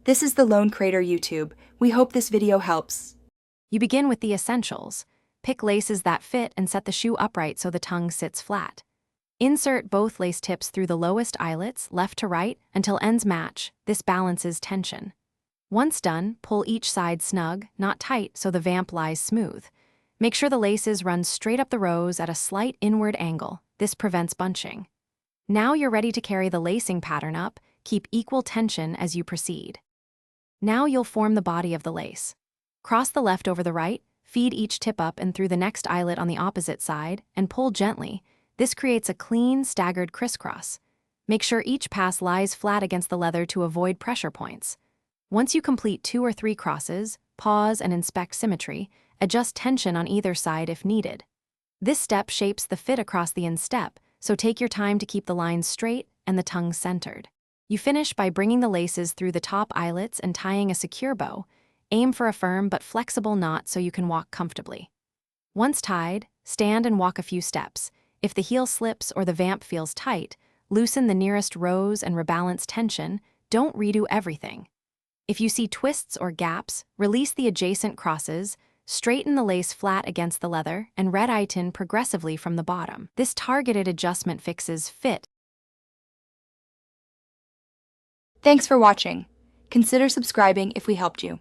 This is the Lone Crater YouTube. We hope this video helps. You begin with the essentials. Pick laces that fit and set the shoe upright so the tongue sits flat. Insert both lace tips through the lowest eyelets, left to right, until ends match. This balances tension. Once done, pull each side snug, not tight, so the vamp lies smooth. Make sure the laces run straight up the rows at a slight inward angle. This prevents bunching. Now you're ready to carry the lacing pattern up. Keep equal tension as you proceed. Now you'll form the body of the lace. Cross the left over the right, feed each tip up and through the next eyelet on the opposite side, and pull gently. This creates a clean, staggered crisscross. Make sure each pass lies flat against the leather to avoid pressure points. Once you complete 2 or 3 crosses, pause and inspect symmetry. Adjust tension on either side if needed. This step shapes the fit across the instep, so take your time to keep the lines straight and the tongue centered. You finish by bringing the laces through the top eyelets and tying a secure bow. Aim for a firm but flexible knot so you can walk comfortably. Once tied, stand and walk a few steps. If the heel slips or the vamp feels tight, loosen the nearest rows and rebalance tension. Don't redo everything. If you see twists or gaps, release the adjacent crosses, straighten the lace flat against the leather, and red-eye tin progressively from the bottom. This targeted adjustment fixes fit. Thanks for watching. Consider subscribing if we helped you.